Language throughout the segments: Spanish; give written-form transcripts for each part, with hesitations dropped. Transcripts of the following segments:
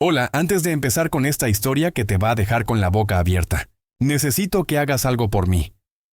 Hola, antes de empezar con esta historia que te va a dejar con la boca abierta, necesito que hagas algo por mí.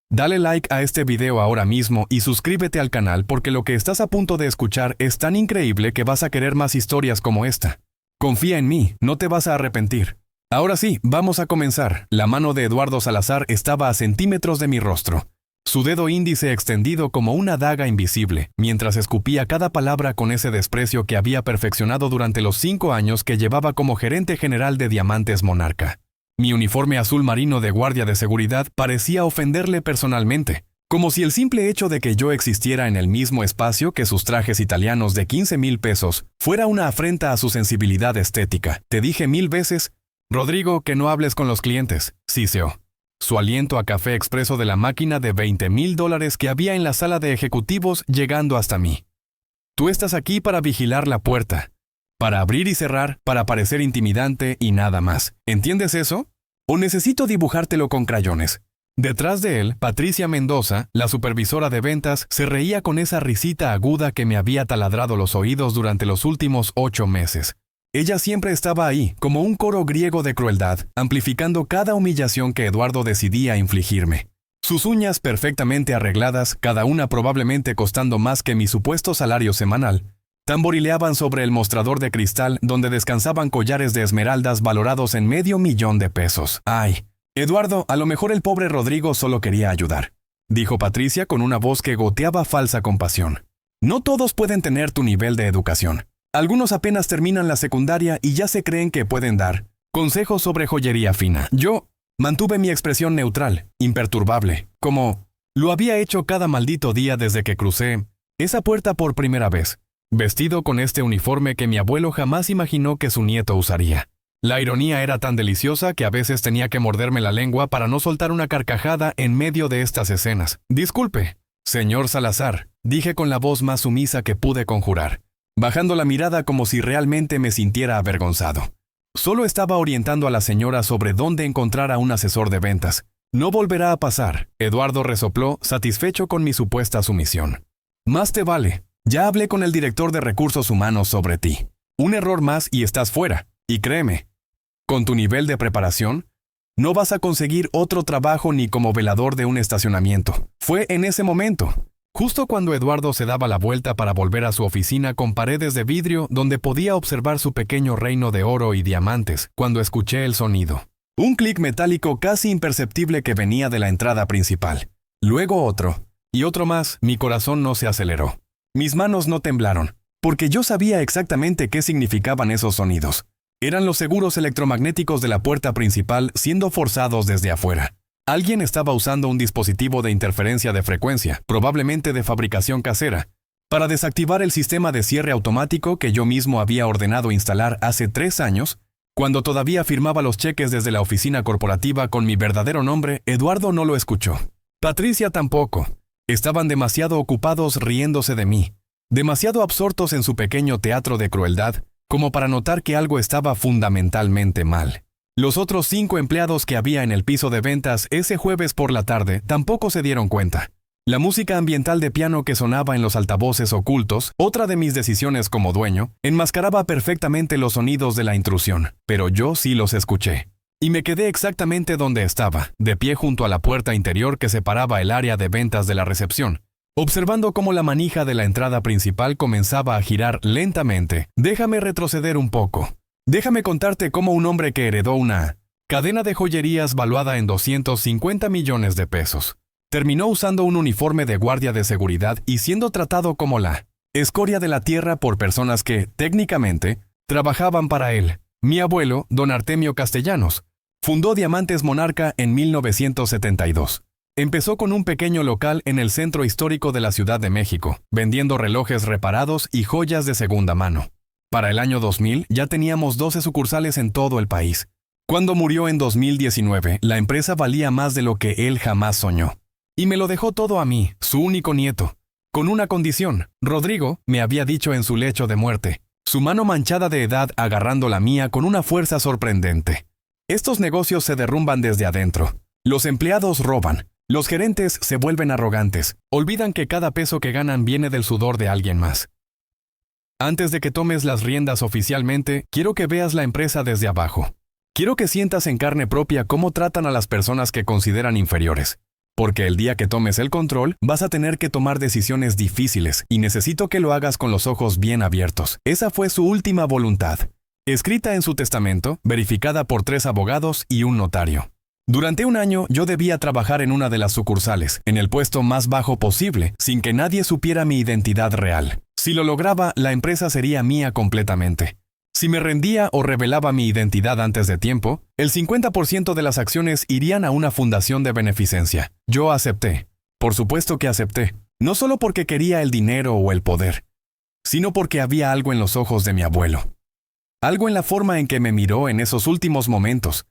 Dale like a este video ahora mismo y suscríbete al canal porque lo que estás a punto de escuchar es tan increíble que vas a querer más historias como esta. Confía en mí, no te vas a arrepentir. Ahora sí, vamos a comenzar. La mano de Eduardo Salazar estaba a centímetros de mi rostro. Su dedo índice extendido como una daga invisible, mientras escupía cada palabra con ese desprecio que había perfeccionado durante los 5 años que llevaba como gerente general de Diamantes Monarca. Mi uniforme azul marino de guardia de seguridad parecía ofenderle personalmente, como si el simple hecho de que yo existiera en el mismo espacio que sus trajes italianos de 15,000 pesos fuera una afrenta a su sensibilidad estética. Te dije 1000 veces, Rodrigo, que no hables con los clientes, siseó. Su aliento a café expreso de la máquina de $20,000 que había en la sala de ejecutivos llegando hasta mí. Tú estás aquí para vigilar la puerta, para abrir y cerrar, para parecer intimidante y nada más. ¿Entiendes eso? ¿O necesito dibujártelo con crayones? Detrás de él, Patricia Mendoza, la supervisora de ventas, se reía con esa risita aguda que me había taladrado los oídos durante los últimos 8 meses. Ella siempre estaba ahí, como un coro griego de crueldad, amplificando cada humillación que Eduardo decidía infligirme. Sus uñas perfectamente arregladas, cada una probablemente costando más que mi supuesto salario semanal, tamborileaban sobre el mostrador de cristal donde descansaban collares de esmeraldas valorados en $500,000. ¡Ay! Eduardo, a lo mejor el pobre Rodrigo solo quería ayudar, dijo Patricia con una voz que goteaba falsa compasión. No todos pueden tener tu nivel de educación. Algunos apenas terminan la secundaria y ya se creen que pueden dar consejos sobre joyería fina. Yo mantuve mi expresión neutral, imperturbable, como lo había hecho cada maldito día desde que crucé esa puerta por primera vez, vestido con este uniforme que mi abuelo jamás imaginó que su nieto usaría. La ironía era tan deliciosa que a veces tenía que morderme la lengua para no soltar una carcajada en medio de estas escenas. Disculpe, señor Salazar, dije con la voz más sumisa que pude conjurar, bajando la mirada como si realmente me sintiera avergonzado. Solo estaba orientando a la señora sobre dónde encontrar a un asesor de ventas. No volverá a pasar, Eduardo resopló, satisfecho con mi supuesta sumisión. Más te vale. Ya hablé con el director de recursos humanos sobre ti. Un error más y estás fuera. Y créeme, con tu nivel de preparación, no vas a conseguir otro trabajo ni como velador de un estacionamiento. Fue en ese momento, justo cuando Eduardo se daba la vuelta para volver a su oficina con paredes de vidrio donde podía observar su pequeño reino de oro y diamantes, cuando escuché el sonido. Un clic metálico casi imperceptible que venía de la entrada principal. Luego otro, y otro más. Mi corazón no se aceleró. Mis manos no temblaron, porque yo sabía exactamente qué significaban esos sonidos. Eran los seguros electromagnéticos de la puerta principal siendo forzados desde afuera. Alguien estaba usando un dispositivo de interferencia de frecuencia, probablemente de fabricación casera, para desactivar el sistema de cierre automático que yo mismo había ordenado instalar hace 3 años, cuando todavía firmaba los cheques desde la oficina corporativa con mi verdadero nombre. Eduardo no lo escuchó. Patricia tampoco. Estaban demasiado ocupados riéndose de mí, demasiado absortos en su pequeño teatro de crueldad, como para notar que algo estaba fundamentalmente mal. Los otros 5 empleados que había en el piso de ventas ese jueves por la tarde tampoco se dieron cuenta. La música ambiental de piano que sonaba en los altavoces ocultos, otra de mis decisiones como dueño, enmascaraba perfectamente los sonidos de la intrusión, pero yo sí los escuché. Y me quedé exactamente donde estaba, de pie junto a la puerta interior que separaba el área de ventas de la recepción, observando cómo la manija de la entrada principal comenzaba a girar lentamente. Déjame retroceder un poco. Déjame contarte cómo un hombre que heredó una cadena de joyerías valuada en $250 millones terminó usando un uniforme de guardia de seguridad y siendo tratado como la escoria de la tierra por personas que, técnicamente, trabajaban para él. Mi abuelo, don Artemio Castellanos, fundó Diamantes Monarca en 1972. Empezó con un pequeño local en el centro histórico de la Ciudad de México, vendiendo relojes reparados y joyas de segunda mano. Para el año 2000 ya teníamos 12 sucursales en todo el país. Cuando murió en 2019, la empresa valía más de lo que él jamás soñó. Y me lo dejó todo a mí, su único nieto. Con una condición, Rodrigo, me había dicho en su lecho de muerte, su mano manchada de edad agarrando la mía con una fuerza sorprendente. Estos negocios se derrumban desde adentro. Los empleados roban. Los gerentes se vuelven arrogantes. Olvidan que cada peso que ganan viene del sudor de alguien más. Antes de que tomes las riendas oficialmente, quiero que veas la empresa desde abajo. Quiero que sientas en carne propia cómo tratan a las personas que consideran inferiores. Porque el día que tomes el control, vas a tener que tomar decisiones difíciles y necesito que lo hagas con los ojos bien abiertos. Esa fue su última voluntad, escrita en su testamento, verificada por 3 abogados y un notario. Durante un año yo debía trabajar en una de las sucursales, en el puesto más bajo posible, sin que nadie supiera mi identidad real. Si lo lograba, la empresa sería mía completamente. Si me rendía o revelaba mi identidad antes de tiempo, el 50% de las acciones irían a una fundación de beneficencia. Yo acepté. Por supuesto que acepté. No solo porque quería el dinero o el poder, sino porque había algo en los ojos de mi abuelo. Algo en la forma en que me miró en esos últimos momentos,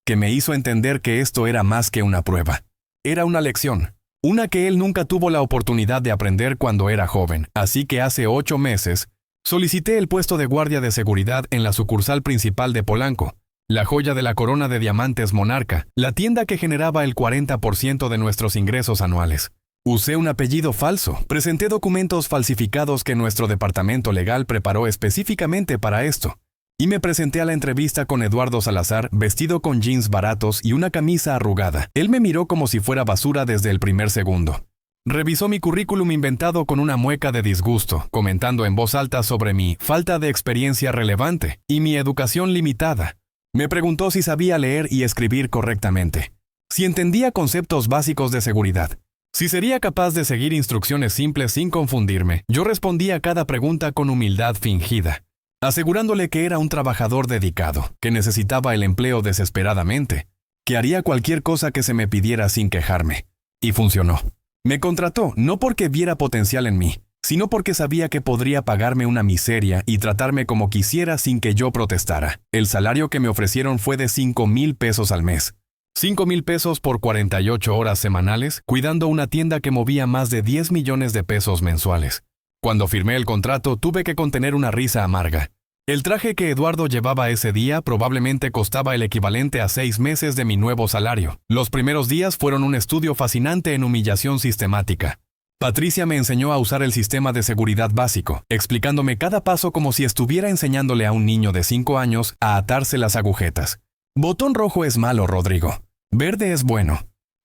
que me hizo entender que esto era más que una prueba. Era una lección. Una que él nunca tuvo la oportunidad de aprender cuando era joven. Así que hace 8 meses, solicité el puesto de guardia de seguridad en la sucursal principal de Polanco, la joya de la corona de diamantes Monarca, la tienda que generaba el 40% de nuestros ingresos anuales. Usé un apellido falso, presenté documentos falsificados que nuestro departamento legal preparó específicamente para esto, y me presenté a la entrevista con Eduardo Salazar vestido con jeans baratos y una camisa arrugada. Él me miró como si fuera basura desde el primer segundo. Revisó mi currículum inventado con una mueca de disgusto, comentando en voz alta sobre mi falta de experiencia relevante y mi educación limitada. Me preguntó si sabía leer y escribir correctamente, si entendía conceptos básicos de seguridad, si sería capaz de seguir instrucciones simples sin confundirme. Yo respondí a cada pregunta con humildad fingida, asegurándole que era un trabajador dedicado, que necesitaba el empleo desesperadamente, que haría cualquier cosa que se me pidiera sin quejarme. Y funcionó. Me contrató no porque viera potencial en mí, sino porque sabía que podría pagarme una miseria y tratarme como quisiera sin que yo protestara. El salario que me ofrecieron fue de 5,000 pesos al mes. 5,000 pesos por 48 horas semanales, cuidando una tienda que movía más de 10 millones de pesos mensuales. Cuando firmé el contrato, tuve que contener una risa amarga. El traje que Eduardo llevaba ese día probablemente costaba el equivalente a 6 meses de mi nuevo salario. Los primeros días fueron un estudio fascinante en humillación sistemática. Patricia me enseñó a usar el sistema de seguridad básico, explicándome cada paso como si estuviera enseñándole a un niño de 5 años a atarse las agujetas. Botón rojo es malo, Rodrigo. Verde es bueno.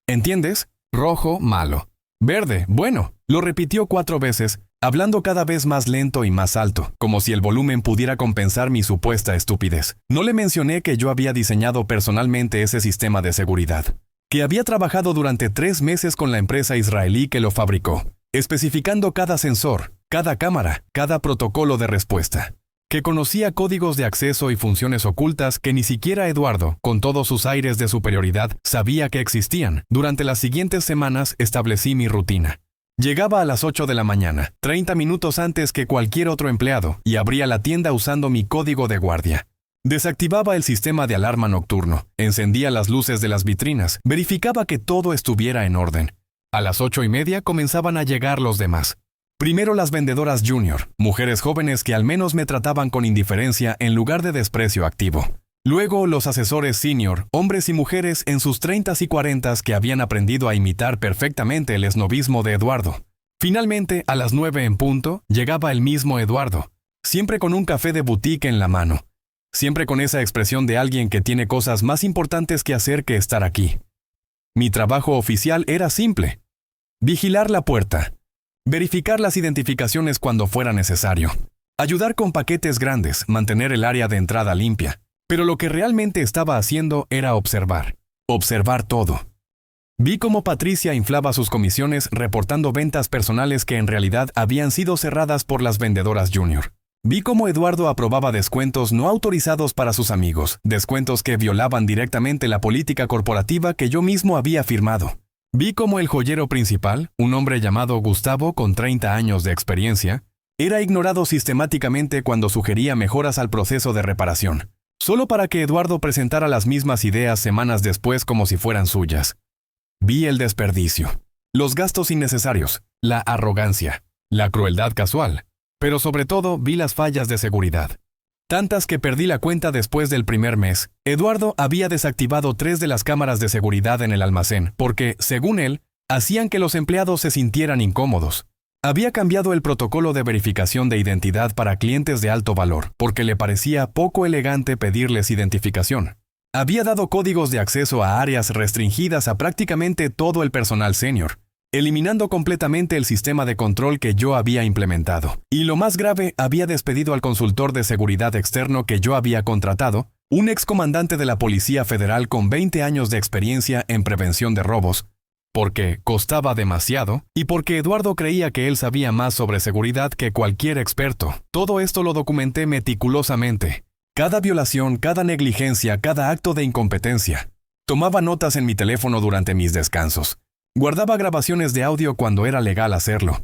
¿Entiendes? Rojo, malo. Verde, bueno. Lo repitió 4 veces, hablando cada vez más lento y más alto, como si el volumen pudiera compensar mi supuesta estupidez. No le mencioné que yo había diseñado personalmente ese sistema de seguridad, que había trabajado durante 3 meses con la empresa israelí que lo fabricó, especificando cada sensor, cada cámara, cada protocolo de respuesta, que conocía códigos de acceso y funciones ocultas que ni siquiera Eduardo, con todos sus aires de superioridad, sabía que existían. Durante las siguientes semanas establecí mi rutina. Llegaba a las 8 de la mañana, 30 minutos antes que cualquier otro empleado, y abría la tienda usando mi código de guardia. Desactivaba el sistema de alarma nocturno, encendía las luces de las vitrinas, verificaba que todo estuviera en orden. A las 8:30 comenzaban a llegar los demás. Primero las vendedoras junior, mujeres jóvenes que al menos me trataban con indiferencia en lugar de desprecio activo. Luego los asesores senior, hombres y mujeres en sus 30s y 40s que habían aprendido a imitar perfectamente el esnobismo de Eduardo. Finalmente, a las 9 en punto, llegaba el mismo Eduardo, siempre con un café de boutique en la mano, siempre con esa expresión de alguien que tiene cosas más importantes que hacer que estar aquí. Mi trabajo oficial era simple: vigilar la puerta, verificar las identificaciones cuando fuera necesario, ayudar con paquetes grandes, mantener el área de entrada limpia. Pero lo que realmente estaba haciendo era observar todo. Vi cómo Patricia inflaba sus comisiones reportando ventas personales que en realidad habían sido cerradas por las vendedoras junior. Vi cómo Eduardo aprobaba descuentos no autorizados para sus amigos, descuentos que violaban directamente la política corporativa que yo mismo había firmado. Vi cómo el joyero principal, un hombre llamado Gustavo con 30 años de experiencia, era ignorado sistemáticamente cuando sugería mejoras al proceso de reparación, solo para que Eduardo presentara las mismas ideas semanas después como si fueran suyas. Vi el desperdicio, los gastos innecesarios, la arrogancia, la crueldad casual, pero sobre todo vi las fallas de seguridad. Tantas que perdí la cuenta después del primer mes. Eduardo había desactivado 3 de las cámaras de seguridad en el almacén porque, según él, hacían que los empleados se sintieran incómodos. Había cambiado el protocolo de verificación de identidad para clientes de alto valor, porque le parecía poco elegante pedirles identificación. Había dado códigos de acceso a áreas restringidas a prácticamente todo el personal senior, eliminando completamente el sistema de control que yo había implementado. Y lo más grave, había despedido al consultor de seguridad externo que yo había contratado, un excomandante de la Policía Federal con 20 años de experiencia en prevención de robos, porque costaba demasiado y porque Eduardo creía que él sabía más sobre seguridad que cualquier experto. Todo esto lo documenté meticulosamente. Cada violación, cada negligencia, cada acto de incompetencia. Tomaba notas en mi teléfono durante mis descansos. Guardaba grabaciones de audio cuando era legal hacerlo.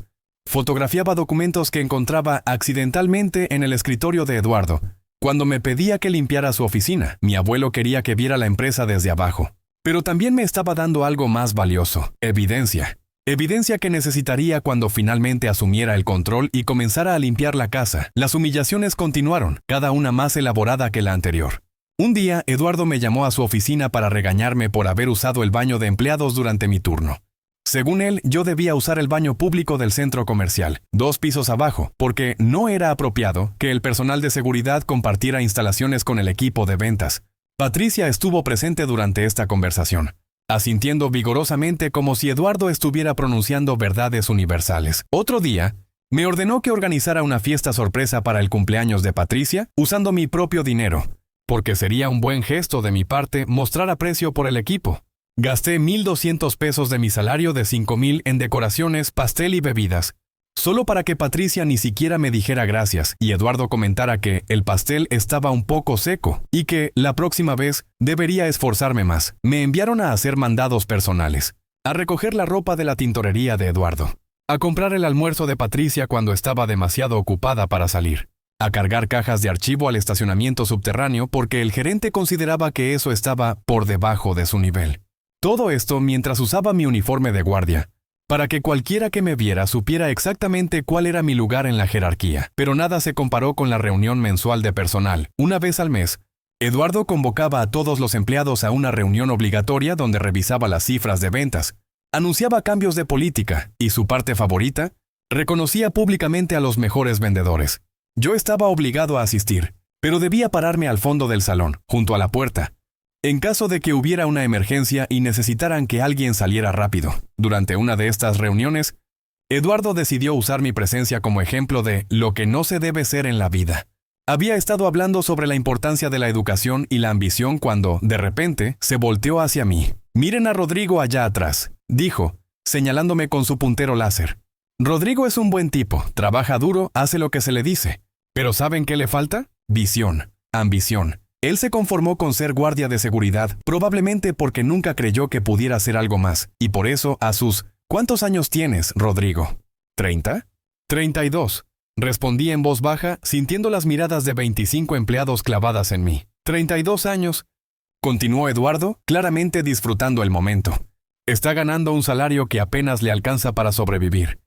Fotografiaba documentos que encontraba accidentalmente en el escritorio de Eduardo. Cuando me pedía que limpiara su oficina, mi abuelo quería que viera la empresa desde abajo. Pero también me estaba dando algo más valioso, evidencia. Evidencia que necesitaría cuando finalmente asumiera el control y comenzara a limpiar la casa. Las humillaciones continuaron, cada una más elaborada que la anterior. Un día, Eduardo me llamó a su oficina para regañarme por haber usado el baño de empleados durante mi turno. Según él, yo debía usar el baño público del centro comercial, 2 pisos abajo, porque no era apropiado que el personal de seguridad compartiera instalaciones con el equipo de ventas. Patricia estuvo presente durante esta conversación, asintiendo vigorosamente como si Eduardo estuviera pronunciando verdades universales. Otro día, me ordenó que organizara una fiesta sorpresa para el cumpleaños de Patricia usando mi propio dinero, porque sería un buen gesto de mi parte mostrar aprecio por el equipo. Gasté 1,200 pesos de mi salario de 5,000 en decoraciones, pastel y bebidas, solo para que Patricia ni siquiera me dijera gracias y Eduardo comentara que el pastel estaba un poco seco y que, la próxima vez, debería esforzarme más. Me enviaron a hacer mandados personales, a recoger la ropa de la tintorería de Eduardo, a comprar el almuerzo de Patricia cuando estaba demasiado ocupada para salir, a cargar cajas de archivo al estacionamiento subterráneo porque el gerente consideraba que eso estaba por debajo de su nivel. Todo esto mientras usaba mi uniforme de guardia, para que cualquiera que me viera supiera exactamente cuál era mi lugar en la jerarquía. Pero nada se comparó con la reunión mensual de personal. Una vez al mes, Eduardo convocaba a todos los empleados a una reunión obligatoria donde revisaba las cifras de ventas, anunciaba cambios de política y, su parte favorita, reconocía públicamente a los mejores vendedores. Yo estaba obligado a asistir, pero debía pararme al fondo del salón, junto a la puerta, en caso de que hubiera una emergencia y necesitaran que alguien saliera rápido. Durante una de estas reuniones, Eduardo decidió usar mi presencia como ejemplo de lo que no se debe ser en la vida. Había estado hablando sobre la importancia de la educación y la ambición cuando, de repente, se volteó hacia mí. «Miren a Rodrigo allá atrás», dijo, señalándome con su puntero láser. «Rodrigo es un buen tipo, trabaja duro, hace lo que se le dice. Pero ¿saben qué le falta? Visión, ambición». Él se conformó con ser guardia de seguridad, probablemente porque nunca creyó que pudiera hacer algo más, y por eso a sus «¿Cuántos años tienes, Rodrigo?» «¿30? «32», respondí en voz baja, sintiendo las miradas de 25 empleados clavadas en mí. «32 años», continuó Eduardo, claramente disfrutando el momento. «Está ganando un salario que apenas le alcanza para sobrevivir,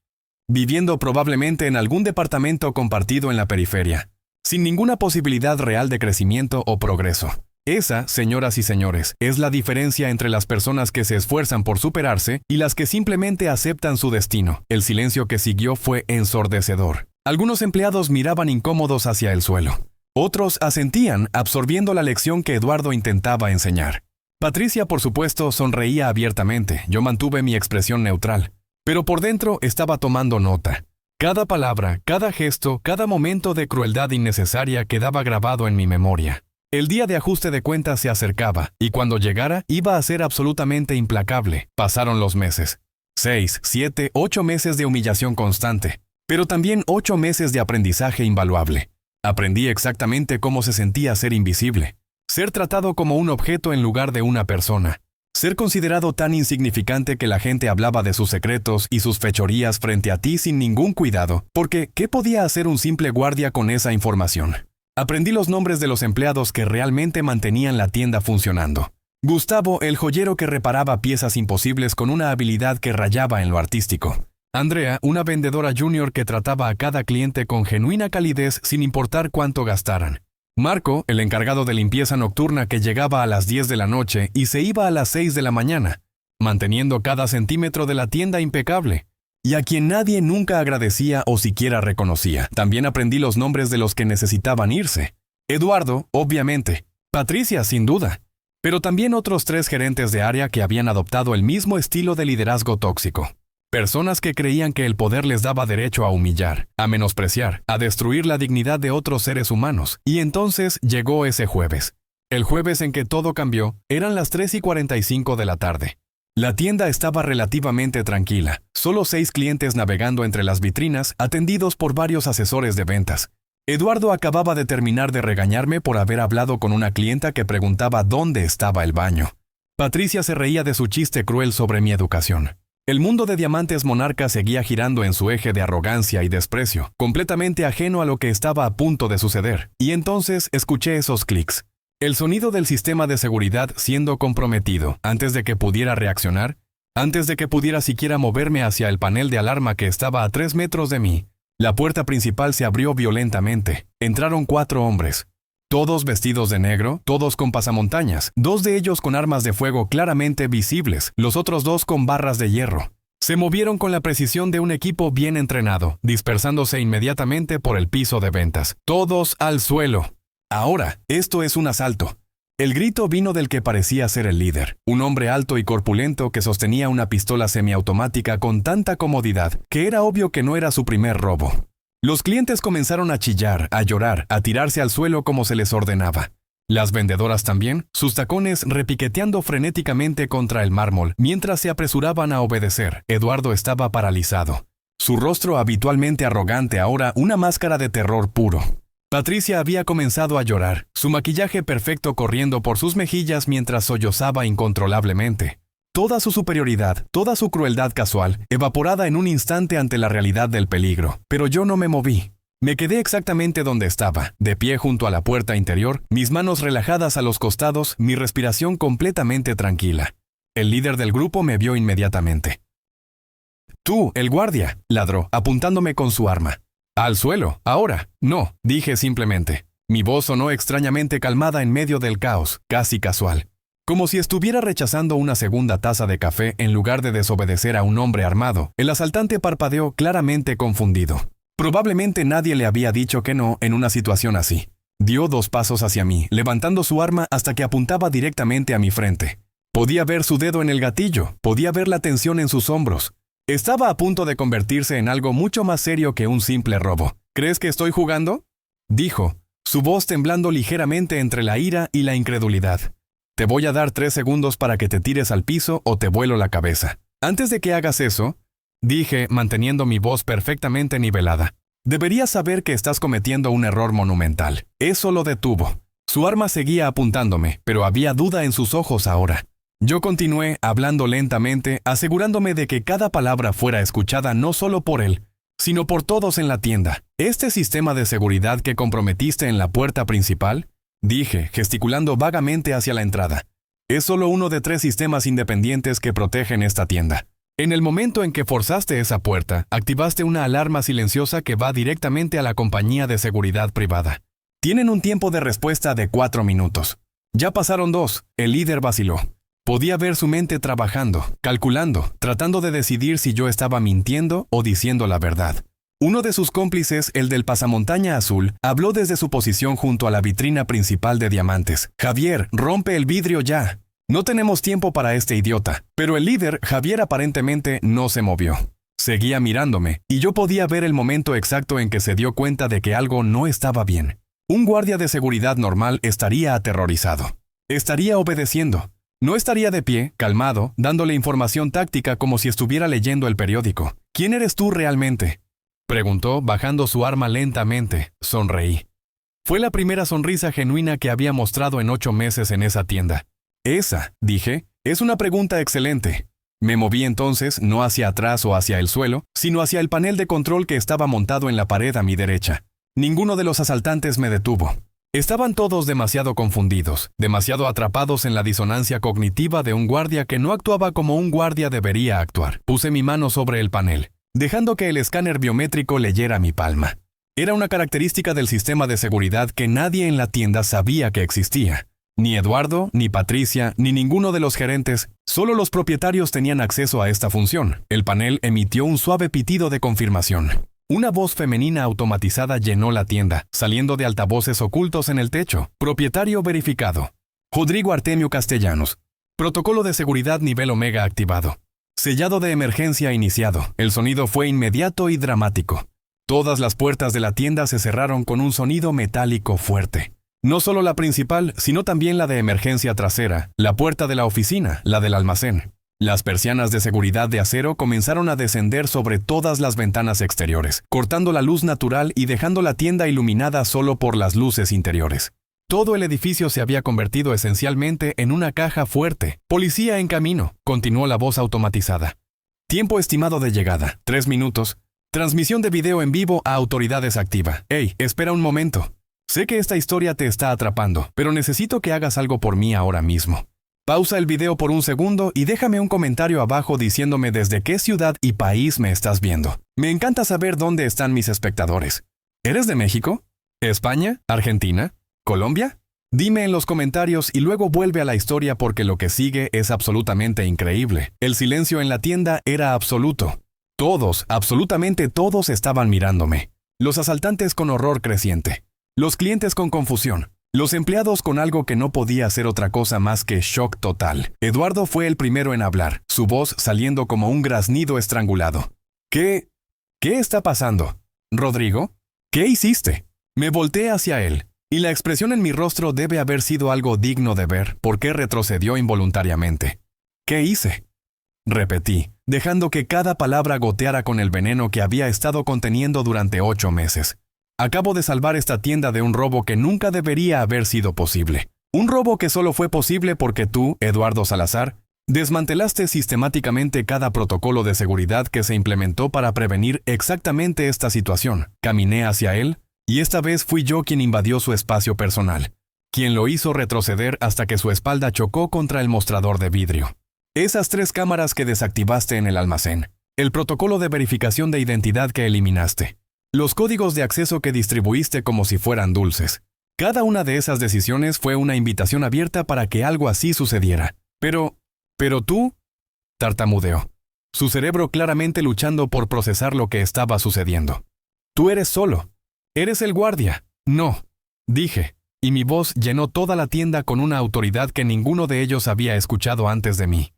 viviendo probablemente en algún departamento compartido en la periferia, sin ninguna posibilidad real de crecimiento o progreso. Esa, señoras y señores, es la diferencia entre las personas que se esfuerzan por superarse y las que simplemente aceptan su destino». El silencio que siguió fue ensordecedor. Algunos empleados miraban incómodos hacia el suelo. Otros asentían, absorbiendo la lección que Eduardo intentaba enseñar. Patricia, por supuesto, sonreía abiertamente. Yo mantuve mi expresión neutral, pero por dentro estaba tomando nota. Cada palabra, cada gesto, cada momento de crueldad innecesaria quedaba grabado en mi memoria. El día de ajuste de cuentas se acercaba, y cuando llegara iba a ser absolutamente implacable. Pasaron los meses. 6, 7, 8 meses de humillación constante, pero también 8 meses de aprendizaje invaluable. Aprendí exactamente cómo se sentía ser invisible, ser tratado como un objeto en lugar de una persona. Ser considerado tan insignificante que la gente hablaba de sus secretos y sus fechorías frente a ti sin ningún cuidado, porque ¿qué podía hacer un simple guardia con esa información? Aprendí los nombres de los empleados que realmente mantenían la tienda funcionando. Gustavo, el joyero que reparaba piezas imposibles con una habilidad que rayaba en lo artístico. Andrea, una vendedora junior que trataba a cada cliente con genuina calidez sin importar cuánto gastaran. Marco, el encargado de limpieza nocturna que llegaba a las 10 de la noche y se iba a las 6 de la mañana, manteniendo cada centímetro de la tienda impecable. y a quien nadie nunca agradecía o siquiera reconocía. También aprendí los nombres de los que necesitaban irse. Eduardo, obviamente. Patricia, sin duda. Pero también otros 3 gerentes de área que habían adoptado el mismo estilo de liderazgo tóxico. Personas que creían que el poder les daba derecho a humillar, a menospreciar, a destruir la dignidad de otros seres humanos. Y entonces llegó ese jueves. El jueves en que todo cambió, eran las 3:45 de la tarde. La tienda estaba relativamente tranquila, solo 6 clientes navegando entre las vitrinas, atendidos por varios asesores de ventas. Eduardo acababa de terminar de regañarme por haber hablado con una clienta que preguntaba dónde estaba el baño. Patricia se reía de su chiste cruel sobre mi educación. El mundo de Diamantes Monarca seguía girando en su eje de arrogancia y desprecio, completamente ajeno a lo que estaba a punto de suceder. Y entonces escuché esos clics. El sonido del sistema de seguridad siendo comprometido antes de que pudiera reaccionar, antes de que pudiera siquiera moverme hacia el panel de alarma que estaba a 3 metros de mí. La puerta principal se abrió violentamente. Entraron 4 hombres. Todos vestidos de negro, todos con pasamontañas, 2 de ellos con armas de fuego claramente visibles, los otros 2 con barras de hierro. Se movieron con la precisión de un equipo bien entrenado, dispersándose inmediatamente por el piso de ventas. Todos al suelo. Ahora, esto es un asalto. El grito vino del que parecía ser el líder, un hombre alto y corpulento que sostenía una pistola semiautomática con tanta comodidad que era obvio que no era su primer robo. Los clientes comenzaron a chillar, a llorar, a tirarse al suelo como se les ordenaba. Las vendedoras también, sus tacones repiqueteando frenéticamente contra el mármol, mientras se apresuraban a obedecer. Eduardo estaba paralizado. Su rostro habitualmente arrogante ahora una máscara de terror puro. Patricia había comenzado a llorar, su maquillaje perfecto corriendo por sus mejillas mientras sollozaba incontrolablemente. Toda su superioridad, toda su crueldad casual, evaporada en un instante ante la realidad del peligro. Pero yo no me moví. Me quedé exactamente donde estaba, de pie junto a la puerta interior, mis manos relajadas a los costados, mi respiración completamente tranquila. El líder del grupo me vio inmediatamente. «Tú, el guardia», ladró, apuntándome con su arma. «Al suelo, ahora». «No», dije simplemente. Mi voz sonó extrañamente calmada en medio del caos, casi casual. Como si estuviera rechazando una segunda taza de café en lugar de desobedecer a un hombre armado. El asaltante parpadeó claramente confundido. Probablemente nadie le había dicho que no en una situación así. Dio 2 pasos hacia mí, levantando su arma hasta que apuntaba directamente a mi frente. Podía ver su dedo en el gatillo, podía ver la tensión en sus hombros. Estaba a punto de convertirse en algo mucho más serio que un simple robo. «¿Crees que estoy jugando?», dijo, su voz temblando ligeramente entre la ira y la incredulidad. «Te voy a dar 3 segundos para que te tires al piso o te vuelo la cabeza. Antes de que hagas eso», dije, manteniendo mi voz perfectamente nivelada, «deberías saber que estás cometiendo un error monumental». Eso lo detuvo. Su arma seguía apuntándome, pero había duda en sus ojos ahora. Yo continué hablando lentamente, asegurándome de que cada palabra fuera escuchada no solo por él, sino por todos en la tienda. «Este sistema de seguridad que comprometiste en la puerta principal», dije, gesticulando vagamente hacia la entrada, «es solo uno de 3 sistemas independientes que protegen esta tienda. En el momento en que forzaste esa puerta, activaste una alarma silenciosa que va directamente a la compañía de seguridad privada. Tienen un tiempo de respuesta de 4 minutos. Ya pasaron 2, el líder vaciló. Podía ver su mente trabajando, calculando, tratando de decidir si yo estaba mintiendo o diciendo la verdad. Uno de sus cómplices, el del pasamontaña azul, habló desde su posición junto a la vitrina principal de diamantes. «Javier, rompe el vidrio ya. No tenemos tiempo para este idiota». Pero el líder, Javier, aparentemente no se movió. Seguía mirándome, y yo podía ver el momento exacto en que se dio cuenta de que algo no estaba bien. Un guardia de seguridad normal estaría aterrorizado. Estaría obedeciendo. No estaría de pie, calmado, dándole información táctica como si estuviera leyendo el periódico. «¿Quién eres tú realmente?», preguntó, bajando su arma lentamente. Sonreí. Fue la primera sonrisa genuina que había mostrado en 8 meses en esa tienda. «Esa», dije, «es una pregunta excelente». Me moví entonces, no hacia atrás o hacia el suelo, sino hacia el panel de control que estaba montado en la pared a mi derecha. Ninguno de los asaltantes me detuvo. Estaban todos demasiado confundidos, demasiado atrapados en la disonancia cognitiva de un guardia que no actuaba como un guardia debería actuar. Puse mi mano sobre el panel, dejando que el escáner biométrico leyera mi palma. Era una característica del sistema de seguridad que nadie en la tienda sabía que existía. Ni Eduardo, ni Patricia, ni ninguno de los gerentes, solo los propietarios tenían acceso a esta función. El panel emitió un suave pitido de confirmación. Una voz femenina automatizada llenó la tienda, saliendo de altavoces ocultos en el techo. Propietario verificado. Rodrigo Artemio Castellanos. Protocolo de seguridad nivel Omega activado. Sellado de emergencia iniciado. El sonido fue inmediato y dramático. Todas las puertas de la tienda se cerraron con un sonido metálico fuerte. No solo la principal, sino también la de emergencia trasera, la puerta de la oficina, la del almacén. Las persianas de seguridad de acero comenzaron a descender sobre todas las ventanas exteriores, cortando la luz natural y dejando la tienda iluminada solo por las luces interiores. Todo el edificio se había convertido esencialmente en una caja fuerte. Policía en camino, continuó la voz automatizada. Tiempo estimado de llegada, 3 minutos. Transmisión de video en vivo a autoridades activa. Hey, espera un momento. Sé que esta historia te está atrapando, pero necesito que hagas algo por mí ahora mismo. Pausa el video por un segundo y déjame un comentario abajo diciéndome desde qué ciudad y país me estás viendo. Me encanta saber dónde están mis espectadores. ¿Eres de México? ¿España? ¿Argentina? ¿Colombia? Dime en los comentarios y luego vuelve a la historia porque lo que sigue es absolutamente increíble. El silencio en la tienda era absoluto. Todos, absolutamente todos estaban mirándome. Los asaltantes con horror creciente. Los clientes con confusión. Los empleados con algo que no podía ser otra cosa más que shock total. Eduardo fue el primero en hablar, su voz saliendo como un graznido estrangulado. ¿Qué está pasando? ¿Rodrigo? ¿Qué hiciste? Me volteé hacia él, y la expresión en mi rostro debe haber sido algo digno de ver, porque retrocedió involuntariamente. ¿Qué hice? Repetí, dejando que cada palabra goteara con el veneno que había estado conteniendo durante 8 meses. Acabo de salvar esta tienda de un robo que nunca debería haber sido posible. Un robo que solo fue posible porque tú, Eduardo Salazar, desmantelaste sistemáticamente cada protocolo de seguridad que se implementó para prevenir exactamente esta situación. Caminé hacia él, y esta vez fui yo quien invadió su espacio personal, quien lo hizo retroceder hasta que su espalda chocó contra el mostrador de vidrio. Esas 3 cámaras que desactivaste en el almacén, el protocolo de verificación de identidad que eliminaste, los códigos de acceso que distribuiste como si fueran dulces. Cada una de esas decisiones fue una invitación abierta para que algo así sucediera. Pero tú, tartamudeó. Su cerebro claramente luchando por procesar lo que estaba sucediendo. Tú eres solo. Eres el guardia. No, dije, y mi voz llenó toda la tienda con una autoridad que ninguno de ellos había escuchado antes de mí.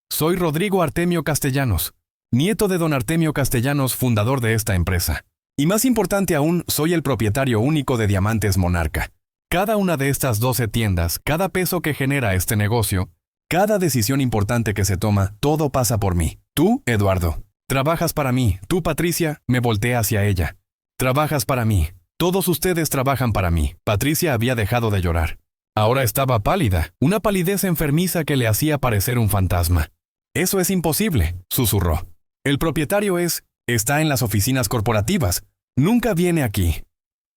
Soy Rodrigo Artemio Castellanos, nieto de don Artemio Castellanos, fundador de esta empresa. Y más importante aún, soy el propietario único de Diamantes Monarca. Cada una de estas 12 tiendas, cada peso que genera este negocio, cada decisión importante que se toma, todo pasa por mí. Tú, Eduardo, trabajas para mí. Tú, Patricia, me volteé hacia ella. Trabajas para mí. Todos ustedes trabajan para mí. Patricia había dejado de llorar. Ahora estaba pálida, una palidez enfermiza que le hacía parecer un fantasma. Eso es imposible, susurró. El propietario está en las oficinas corporativas. Nunca viene aquí.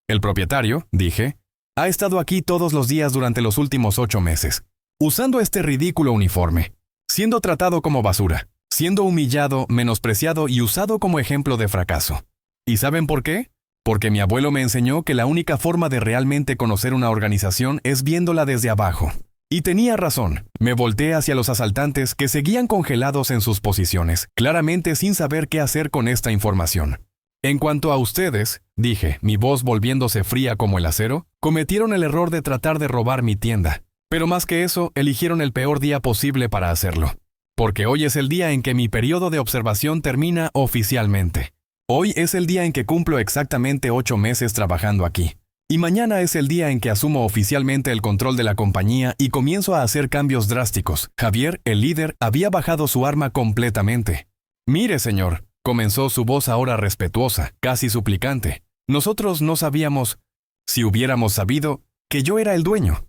El propietario, dije, ha estado aquí todos los días durante los últimos 8 meses, usando este ridículo uniforme, siendo tratado como basura, siendo humillado, menospreciado y usado como ejemplo de fracaso. ¿Y saben por qué? Porque mi abuelo me enseñó que la única forma de realmente conocer una organización es viéndola desde abajo. Y tenía razón. Me volteé hacia los asaltantes que seguían congelados en sus posiciones, claramente sin saber qué hacer con esta información. En cuanto a ustedes, dije, mi voz volviéndose fría como el acero, cometieron el error de tratar de robar mi tienda. Pero más que eso, eligieron el peor día posible para hacerlo. Porque hoy es el día en que mi periodo de observación termina oficialmente. Hoy es el día en que cumplo exactamente 8 meses trabajando aquí. Y mañana es el día en que asumo oficialmente el control de la compañía y comienzo a hacer cambios drásticos. Javier, el líder, había bajado su arma completamente. Mire, señor, comenzó su voz ahora respetuosa, casi suplicante. Nosotros no sabíamos, si hubiéramos sabido, que yo era el dueño.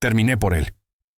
Terminé por él.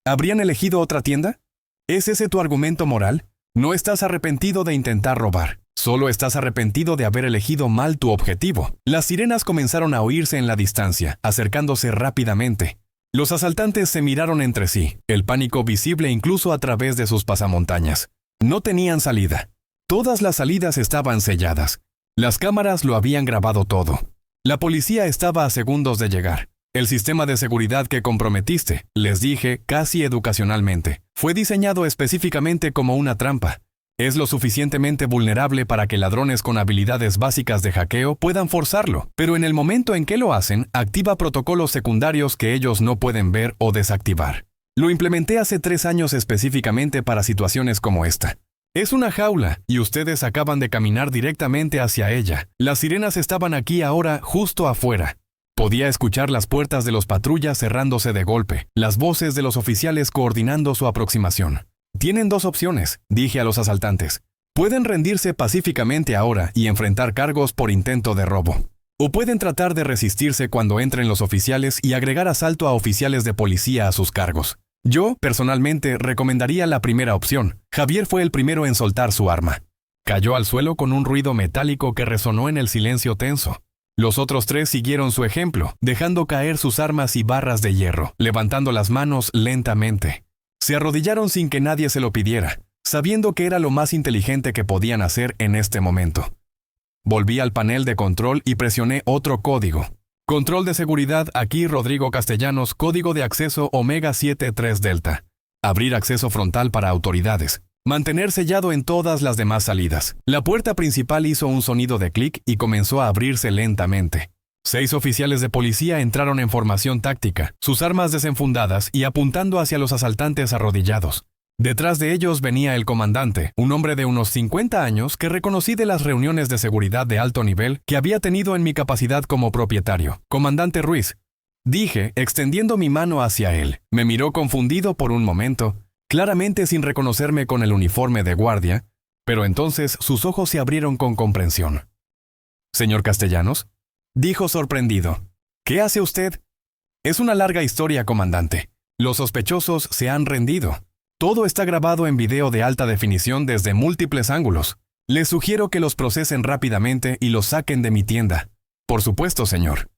¿Habrían elegido otra tienda? ¿Es ese tu argumento moral? No estás arrepentido de intentar robar. Solo estás arrepentido de haber elegido mal tu objetivo. Las sirenas comenzaron a oírse en la distancia, acercándose rápidamente. Los asaltantes se miraron entre sí, el pánico visible incluso a través de sus pasamontañas. No tenían salida. Todas las salidas estaban selladas. Las cámaras lo habían grabado todo. La policía estaba a segundos de llegar. El sistema de seguridad que comprometiste, les dije casi educacionalmente, fue diseñado específicamente como una trampa. Es lo suficientemente vulnerable para que ladrones con habilidades básicas de hackeo puedan forzarlo, pero en el momento en que lo hacen, activa protocolos secundarios que ellos no pueden ver o desactivar. Lo implementé hace 3 años específicamente para situaciones como esta. Es una jaula, y ustedes acaban de caminar directamente hacia ella. Las sirenas estaban aquí ahora, justo afuera. Podía escuchar las puertas de los patrullas cerrándose de golpe, las voces de los oficiales coordinando su aproximación. Tienen 2 opciones, dije a los asaltantes. Pueden rendirse pacíficamente ahora y enfrentar cargos por intento de robo. O pueden tratar de resistirse cuando entren los oficiales y agregar asalto a oficiales de policía a sus cargos. Yo, personalmente, recomendaría la primera opción. Javier fue el primero en soltar su arma. Cayó al suelo con un ruido metálico que resonó en el silencio tenso. Los otros 3 siguieron su ejemplo, dejando caer sus armas y barras de hierro, levantando las manos lentamente. Se arrodillaron sin que nadie se lo pidiera, sabiendo que era lo más inteligente que podían hacer en este momento. Volví al panel de control y presioné otro código. Control de seguridad, aquí Rodrigo Castellanos, código de acceso Omega 73 Delta. Abrir acceso frontal para autoridades. Mantener sellado en todas las demás salidas. La puerta principal hizo un sonido de clic y comenzó a abrirse lentamente. 6 oficiales de policía entraron en formación táctica, sus armas desenfundadas y apuntando hacia los asaltantes arrodillados. Detrás de ellos venía el comandante, un hombre de unos 50 años que reconocí de las reuniones de seguridad de alto nivel que había tenido en mi capacidad como propietario. Comandante Ruiz, dije, extendiendo mi mano hacia él. Me miró confundido por un momento, claramente sin reconocerme con el uniforme de guardia, pero entonces sus ojos se abrieron con comprensión. «Señor Castellanos», dijo sorprendido. «¿Qué hace usted?» «Es una larga historia, comandante. Los sospechosos se han rendido. Todo está grabado en video de alta definición desde múltiples ángulos. Les sugiero que los procesen rápidamente y los saquen de mi tienda». «Por supuesto, señor».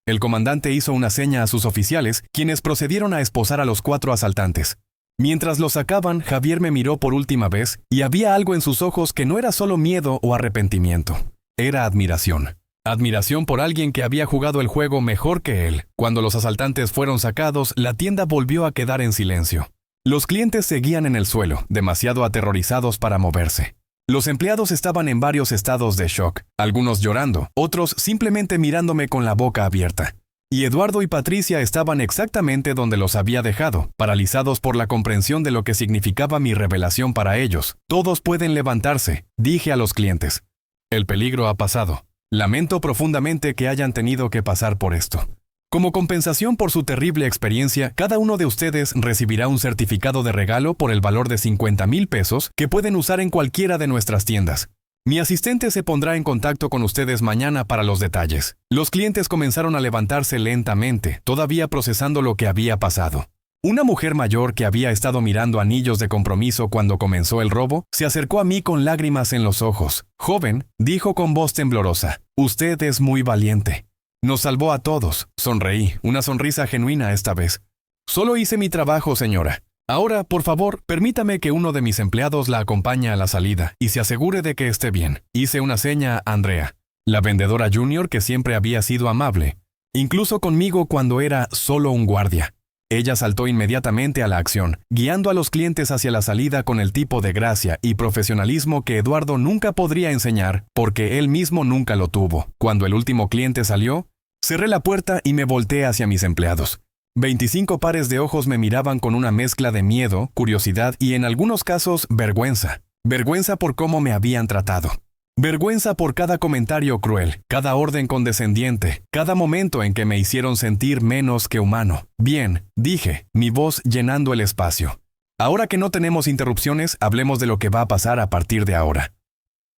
El comandante hizo una seña a sus oficiales, quienes procedieron a esposar a los 4 asaltantes. Mientras los sacaban, Javier me miró por última vez y había algo en sus ojos que no era solo miedo o arrepentimiento. Era admiración. Admiración por alguien que había jugado el juego mejor que él. Cuando los asaltantes fueron sacados, la tienda volvió a quedar en silencio. Los clientes seguían en el suelo, demasiado aterrorizados para moverse. Los empleados estaban en varios estados de shock, algunos llorando, otros simplemente mirándome con la boca abierta. Y Eduardo y Patricia estaban exactamente donde los había dejado, paralizados por la comprensión de lo que significaba mi revelación para ellos. «Todos pueden levantarse», dije a los clientes. «El peligro ha pasado. Lamento profundamente que hayan tenido que pasar por esto. Como compensación por su terrible experiencia, cada uno de ustedes recibirá un certificado de regalo por el valor de 50,000 pesos que pueden usar en cualquiera de nuestras tiendas. Mi asistente se pondrá en contacto con ustedes mañana para los detalles». Los clientes comenzaron a levantarse lentamente, todavía procesando lo que había pasado. Una mujer mayor que había estado mirando anillos de compromiso cuando comenzó el robo, se acercó a mí con lágrimas en los ojos. «Joven», dijo con voz temblorosa, «usted es muy valiente. Nos salvó a todos». Sonreí, una sonrisa genuina esta vez. «Solo hice mi trabajo, señora. Ahora, por favor, permítame que uno de mis empleados la acompañe a la salida y se asegure de que esté bien». Hice una seña a Andrea, la vendedora junior que siempre había sido amable, incluso conmigo cuando era solo un guardia. Ella saltó inmediatamente a la acción, guiando a los clientes hacia la salida con el tipo de gracia y profesionalismo que Eduardo nunca podría enseñar porque él mismo nunca lo tuvo. Cuando el último cliente salió, cerré la puerta y me volteé hacia mis empleados. 25 pares de ojos me miraban con una mezcla de miedo, curiosidad y en algunos casos vergüenza. Vergüenza por cómo me habían tratado. Vergüenza por cada comentario cruel, cada orden condescendiente, cada momento en que me hicieron sentir menos que humano. «Bien», dije, mi voz llenando el espacio. «Ahora que no tenemos interrupciones, hablemos de lo que va a pasar a partir de ahora».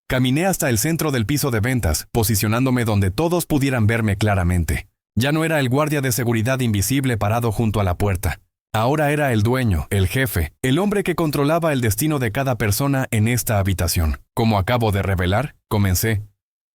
Caminé hasta el centro del piso de ventas, posicionándome donde todos pudieran verme claramente. Ya no era el guardia de seguridad invisible parado junto a la puerta. Ahora era el dueño, el jefe, el hombre que controlaba el destino de cada persona en esta habitación. Como acabo de revelar, comencé.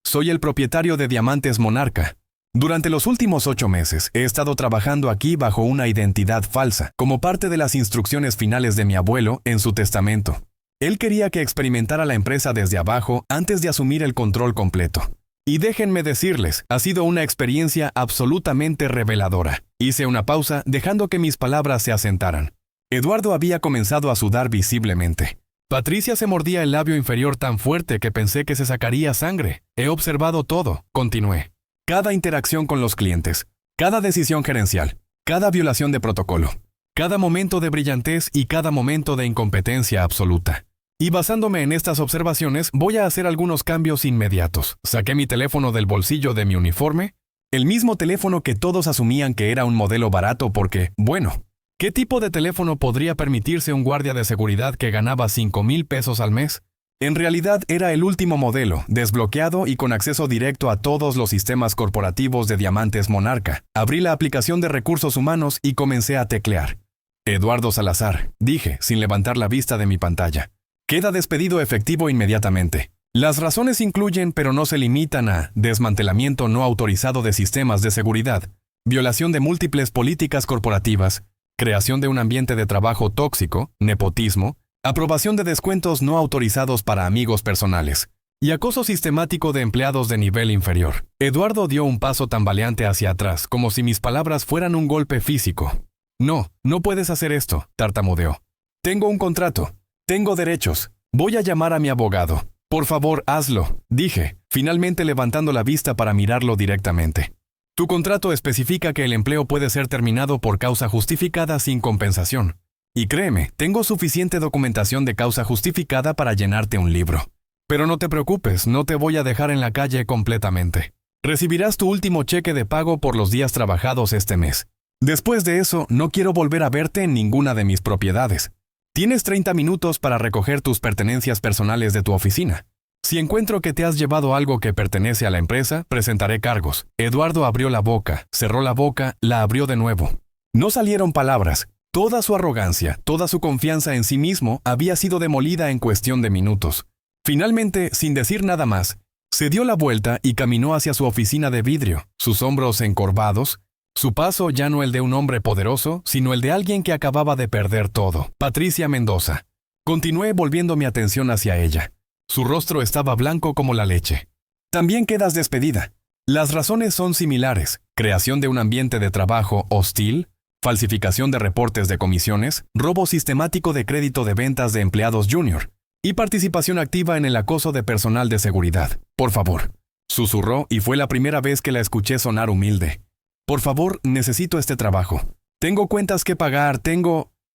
«Soy el propietario de Diamantes Monarca. Durante los últimos 8 meses he estado trabajando aquí bajo una identidad falsa, como parte de las instrucciones finales de mi abuelo en su testamento. Él quería que experimentara la empresa desde abajo antes de asumir el control completo. Y déjenme decirles, ha sido una experiencia absolutamente reveladora. Hice una pausa, dejando que mis palabras se asentaran. Eduardo había comenzado a sudar visiblemente. Patricia se mordía el labio inferior tan fuerte que pensé que se sacaría sangre. He observado todo, continué. Cada interacción con los clientes, cada decisión gerencial, cada violación de protocolo, cada momento de brillantez y cada momento de incompetencia absoluta. Y basándome en estas observaciones, voy a hacer algunos cambios inmediatos. Saqué mi teléfono del bolsillo de mi uniforme, el mismo teléfono que todos asumían que era un modelo barato porque, bueno, ¿qué tipo de teléfono podría permitirse un guardia de seguridad que ganaba 5,000 pesos al mes? En realidad era el último modelo, desbloqueado y con acceso directo a todos los sistemas corporativos de Diamantes Monarca. Abrí la aplicación de recursos humanos y comencé a teclear. Eduardo Salazar, dije, sin levantar la vista de mi pantalla. Queda despedido efectivo inmediatamente. Las razones incluyen, pero no se limitan a, desmantelamiento no autorizado de sistemas de seguridad, violación de múltiples políticas corporativas, creación de un ambiente de trabajo tóxico, nepotismo, aprobación de descuentos no autorizados para amigos personales y acoso sistemático de empleados de nivel inferior. Eduardo dio un paso tambaleante hacia atrás, como si mis palabras fueran un golpe físico. No, no puedes hacer esto, tartamudeó. Tengo un contrato. Tengo derechos. Voy a llamar a mi abogado. Por favor, hazlo, dije, finalmente levantando la vista para mirarlo directamente. Tu contrato especifica que el empleo puede ser terminado por causa justificada sin compensación. Y créeme, tengo suficiente documentación de causa justificada para llenarte un libro. Pero no te preocupes, no te voy a dejar en la calle completamente. Recibirás tu último cheque de pago por los días trabajados este mes. Después de eso, no quiero volver a verte en ninguna de mis propiedades. Tienes 30 minutos para recoger tus pertenencias personales de tu oficina. Si encuentro que te has llevado algo que pertenece a la empresa, presentaré cargos. Eduardo abrió la boca, cerró la boca, la abrió de nuevo. No salieron palabras. Toda su arrogancia, toda su confianza en sí mismo había sido demolida en cuestión de minutos. Finalmente, sin decir nada más, se dio la vuelta y caminó hacia su oficina de vidrio, sus hombros encorvados, su paso ya no el de un hombre poderoso, sino el de alguien que acababa de perder todo. Patricia Mendoza. Continué volviendo mi atención hacia ella. Su rostro estaba blanco como la leche. También quedas despedida. Las razones son similares. Creación de un ambiente de trabajo hostil, falsificación de reportes de comisiones, robo sistemático de crédito de ventas de empleados junior y participación activa en el acoso de personal de seguridad. Por favor, susurró y fue la primera vez que la escuché sonar humilde. Por favor, necesito este trabajo. Tengo cuentas que pagar,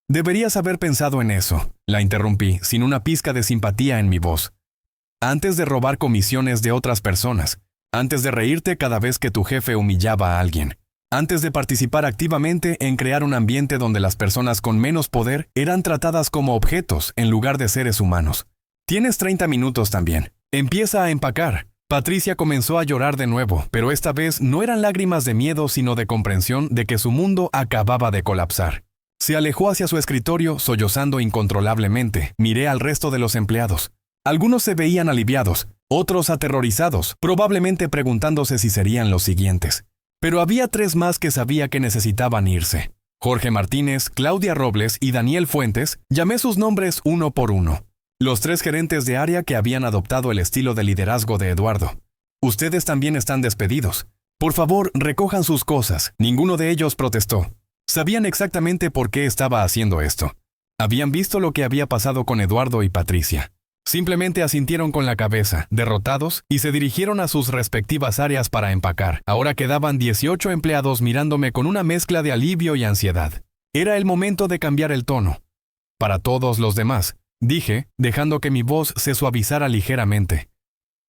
Deberías haber pensado en eso, la interrumpí, sin una pizca de simpatía en mi voz. Antes de robar comisiones de otras personas, antes de reírte cada vez que tu jefe humillaba a alguien, antes de participar activamente en crear un ambiente donde las personas con menos poder eran tratadas como objetos en lugar de seres humanos. Tienes 30 minutos también. Empieza a empacar. Patricia comenzó a llorar de nuevo, pero esta vez no eran lágrimas de miedo sino de comprensión de que su mundo acababa de colapsar. Se alejó hacia su escritorio, sollozando incontrolablemente. Miré al resto de los empleados. Algunos se veían aliviados, otros aterrorizados, probablemente preguntándose si serían los siguientes. Pero había 3 más que sabía que necesitaban irse. Jorge Martínez, Claudia Robles y Daniel Fuentes. Llamé sus nombres uno por uno. Los 3 gerentes de área que habían adoptado el estilo de liderazgo de Eduardo. Ustedes también están despedidos. Por favor, recojan sus cosas. Ninguno de ellos protestó. Sabían exactamente por qué estaba haciendo esto. Habían visto lo que había pasado con Eduardo y Patricia. Simplemente asintieron con la cabeza, derrotados, y se dirigieron a sus respectivas áreas para empacar. Ahora quedaban 18 empleados mirándome con una mezcla de alivio y ansiedad. Era el momento de cambiar el tono. Para todos los demás, dije, dejando que mi voz se suavizara ligeramente.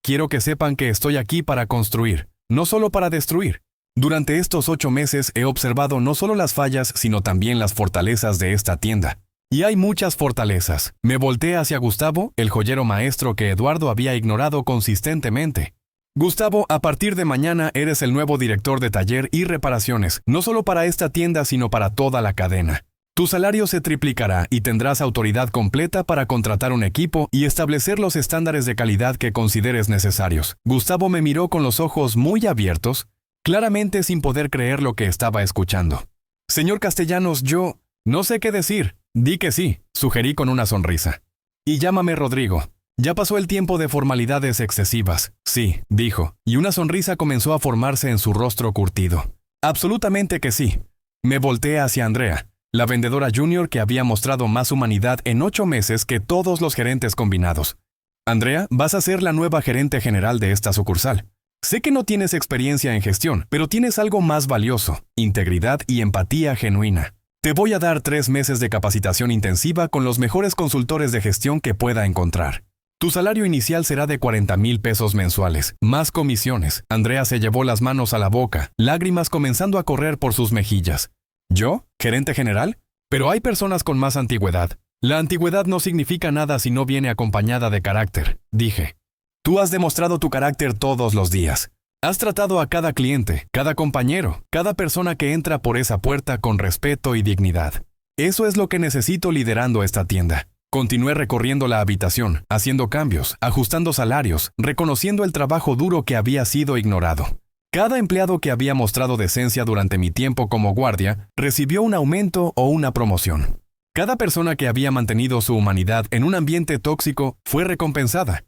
Quiero que sepan que estoy aquí para construir, no solo para destruir. Durante estos 8 meses he observado no solo las fallas, sino también las fortalezas de esta tienda. Y hay muchas fortalezas. Me volteé hacia Gustavo, el joyero maestro que Eduardo había ignorado consistentemente. Gustavo, a partir de mañana eres el nuevo director de taller y reparaciones, no solo para esta tienda, sino para toda la cadena. Tu salario se triplicará y tendrás autoridad completa para contratar un equipo y establecer los estándares de calidad que consideres necesarios. Gustavo me miró con los ojos muy abiertos, claramente sin poder creer lo que estaba escuchando. Señor Castellanos, yo no sé qué decir. Di que sí, sugerí con una sonrisa. Y llámame Rodrigo. Ya pasó el tiempo de formalidades excesivas. Sí, dijo, y una sonrisa comenzó a formarse en su rostro curtido. Absolutamente que sí. Me volteé hacia Andrea, la vendedora junior que había mostrado más humanidad en 8 meses que todos los gerentes combinados. Andrea, vas a ser la nueva gerente general de esta sucursal. Sé que no tienes experiencia en gestión, pero tienes algo más valioso: integridad y empatía genuina. Te voy a dar 3 meses de capacitación intensiva con los mejores consultores de gestión que pueda encontrar. Tu salario inicial será de 40,000 pesos mensuales, más comisiones. Andrea se llevó las manos a la boca, lágrimas comenzando a correr por sus mejillas. ¿Yo? ¿Gerente general? Pero hay personas con más antigüedad. La antigüedad no significa nada si no viene acompañada de carácter, dije. Tú has demostrado tu carácter todos los días. Has tratado a cada cliente, cada compañero, cada persona que entra por esa puerta con respeto y dignidad. Eso es lo que necesito liderando esta tienda. Continué recorriendo la habitación, haciendo cambios, ajustando salarios, reconociendo el trabajo duro que había sido ignorado. Cada empleado que había mostrado decencia durante mi tiempo como guardia recibió un aumento o una promoción. Cada persona que había mantenido su humanidad en un ambiente tóxico fue recompensada.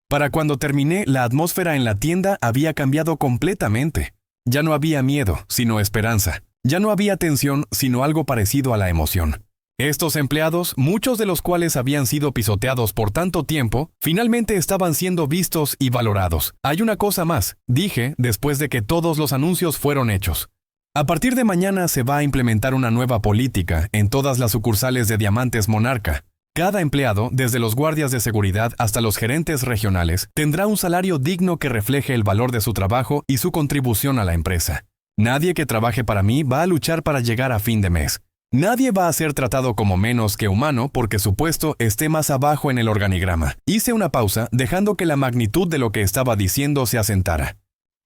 Para cuando terminé, la atmósfera en la tienda había cambiado completamente. Ya no había miedo, sino esperanza. Ya no había tensión, sino algo parecido a la emoción. Estos empleados, muchos de los cuales habían sido pisoteados por tanto tiempo, finalmente estaban siendo vistos y valorados. Hay una cosa más, dije después de que todos los anuncios fueron hechos. A partir de mañana se va a implementar una nueva política en todas las sucursales de Diamantes Monarca. Cada empleado, desde los guardias de seguridad hasta los gerentes regionales, tendrá un salario digno que refleje el valor de su trabajo y su contribución a la empresa. Nadie que trabaje para mí va a luchar para llegar a fin de mes. Nadie va a ser tratado como menos que humano porque su puesto esté más abajo en el organigrama. Hice una pausa, dejando que la magnitud de lo que estaba diciendo se asentara.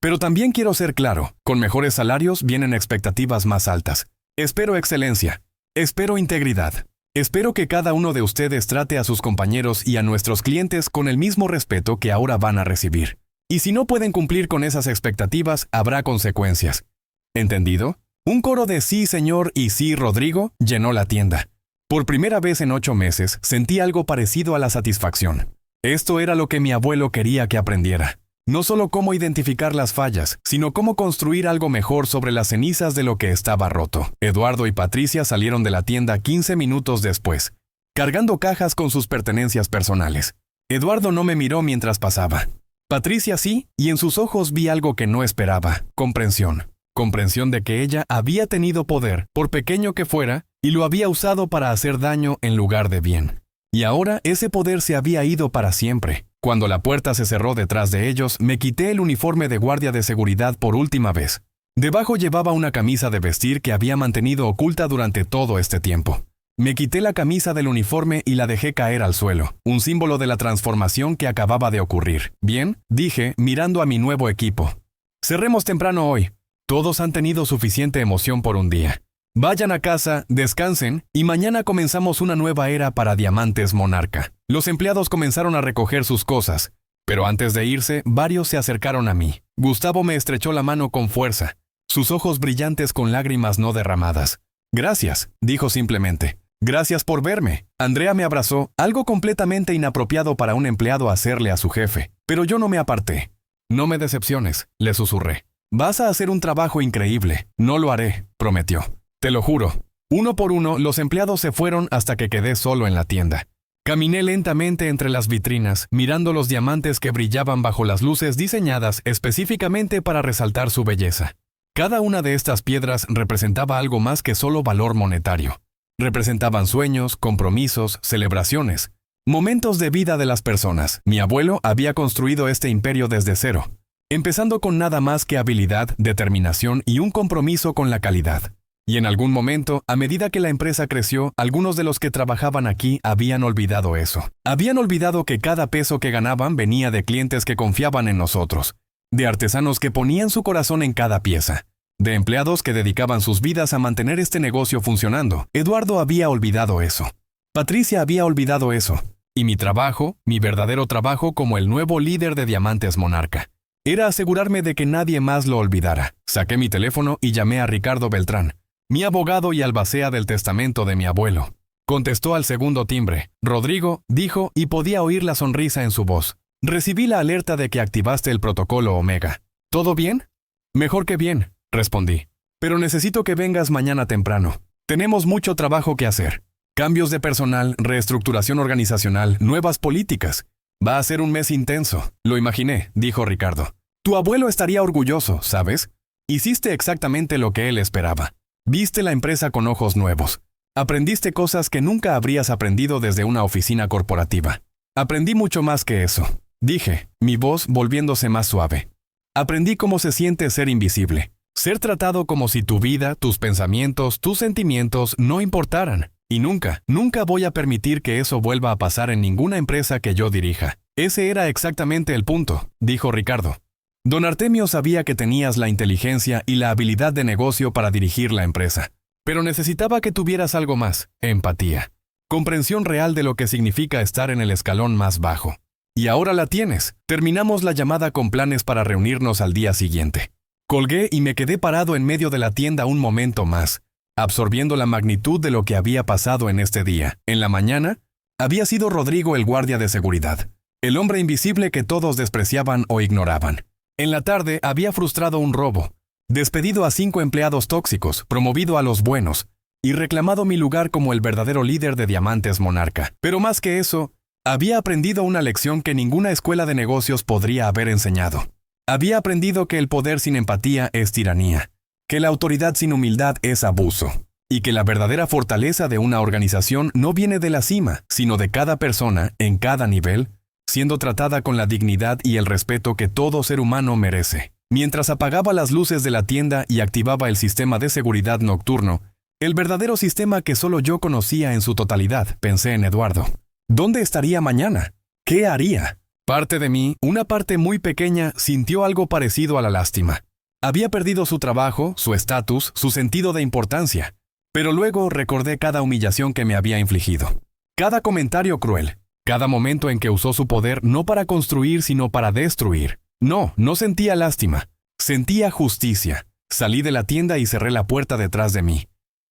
Pero también quiero ser claro, con mejores salarios vienen expectativas más altas. Espero excelencia. Espero integridad. Espero que cada uno de ustedes trate a sus compañeros y a nuestros clientes con el mismo respeto que ahora van a recibir. Y si no pueden cumplir con esas expectativas, habrá consecuencias. ¿Entendido? Un coro de sí, señor, y sí, Rodrigo, llenó la tienda. Por primera vez en 8 meses, sentí algo parecido a la satisfacción. Esto era lo que mi abuelo quería que aprendiera. No solo cómo identificar las fallas, sino cómo construir algo mejor sobre las cenizas de lo que estaba roto. Eduardo y Patricia salieron de la tienda 15 minutos después, cargando cajas con sus pertenencias personales. Eduardo no me miró mientras pasaba. Patricia sí, y en sus ojos vi algo que no esperaba: comprensión. Comprensión de que ella había tenido poder, por pequeño que fuera, y lo había usado para hacer daño en lugar de bien. Y ahora ese poder se había ido para siempre. Cuando la puerta se cerró detrás de ellos, me quité el uniforme de guardia de seguridad por última vez. Debajo llevaba una camisa de vestir que había mantenido oculta durante todo este tiempo. Me quité la camisa del uniforme y la dejé caer al suelo, un símbolo de la transformación que acababa de ocurrir. Bien, dije, mirando a mi nuevo equipo. Cerremos temprano hoy. Todos han tenido suficiente emoción por un día. Vayan a casa, descansen, y mañana comenzamos una nueva era para Diamantes Monarca. Los empleados comenzaron a recoger sus cosas, pero antes de irse, varios se acercaron a mí. Gustavo me estrechó la mano con fuerza, sus ojos brillantes con lágrimas no derramadas. Gracias, dijo simplemente. Gracias por verme. Andrea me abrazó, algo completamente inapropiado para un empleado hacerle a su jefe, pero yo no me aparté. No me decepciones, le susurré. Vas a hacer un trabajo increíble. No lo haré, prometió. Te lo juro. Uno por uno, los empleados se fueron hasta que quedé solo en la tienda. Caminé lentamente entre las vitrinas, mirando los diamantes que brillaban bajo las luces diseñadas específicamente para resaltar su belleza. Cada una de estas piedras representaba algo más que solo valor monetario. Representaban sueños, compromisos, celebraciones, momentos de vida de las personas. Mi abuelo había construido este imperio desde cero, empezando con nada más que habilidad, determinación y un compromiso con la calidad. Y en algún momento, a medida que la empresa creció, algunos de los que trabajaban aquí habían olvidado eso. Habían olvidado que cada peso que ganaban venía de clientes que confiaban en nosotros, de artesanos que ponían su corazón en cada pieza, de empleados que dedicaban sus vidas a mantener este negocio funcionando. Eduardo había olvidado eso. Patricia había olvidado eso. Y mi trabajo, mi verdadero trabajo como el nuevo líder de Diamantes Monarca, era asegurarme de que nadie más lo olvidara. Saqué mi teléfono y llamé a Ricardo Beltrán, mi abogado y albacea del testamento de mi abuelo. Contestó al segundo timbre. Rodrigo, dijo, y podía oír la sonrisa en su voz. Recibí la alerta de que activaste el protocolo Omega. ¿Todo bien? Mejor que bien, respondí. Pero necesito que vengas mañana temprano. Tenemos mucho trabajo que hacer. Cambios de personal, reestructuración organizacional, nuevas políticas. Va a ser un mes intenso. Lo imaginé, dijo Ricardo. Tu abuelo estaría orgulloso, ¿sabes? Hiciste exactamente lo que él esperaba. Viste la empresa con ojos nuevos. Aprendiste cosas que nunca habrías aprendido desde una oficina corporativa. Aprendí mucho más que eso, dije, mi voz volviéndose más suave. Aprendí cómo se siente ser invisible. Ser tratado como si tu vida, tus pensamientos, tus sentimientos no importaran. Y nunca voy a permitir que eso vuelva a pasar en ninguna empresa que yo dirija. Ese era exactamente el punto, dijo Ricardo. Don Artemio sabía que tenías la inteligencia y la habilidad de negocio para dirigir la empresa. Pero necesitaba que tuvieras algo más, empatía. Comprensión real de lo que significa estar en el escalón más bajo. Y ahora la tienes. Terminamos la llamada con planes para reunirnos al día siguiente. Colgué y me quedé parado en medio de la tienda un momento más, absorbiendo la magnitud de lo que había pasado en este día. En la mañana, había sido Rodrigo el guardia de seguridad, el hombre invisible que todos despreciaban o ignoraban. En la tarde había frustrado un robo, despedido a 5 empleados tóxicos, promovido a los buenos, y reclamado mi lugar como el verdadero líder de Diamantes Monarca. Pero más que eso, había aprendido una lección que ninguna escuela de negocios podría haber enseñado. Había aprendido que el poder sin empatía es tiranía, que la autoridad sin humildad es abuso, y que la verdadera fortaleza de una organización no viene de la cima, sino de cada persona, en cada nivel, siendo tratada con la dignidad y el respeto que todo ser humano merece. Mientras apagaba las luces de la tienda y activaba el sistema de seguridad nocturno, el verdadero sistema que solo yo conocía en su totalidad, pensé en Eduardo. ¿Dónde estaría mañana? ¿Qué haría? Parte de mí, una parte muy pequeña, sintió algo parecido a la lástima. Había perdido su trabajo, su estatus, su sentido de importancia. Pero luego recordé cada humillación que me había infligido. Cada comentario cruel. Cada momento en que usó su poder no para construir sino para destruir. No sentía lástima. Sentía justicia. Salí de la tienda y cerré la puerta detrás de mí.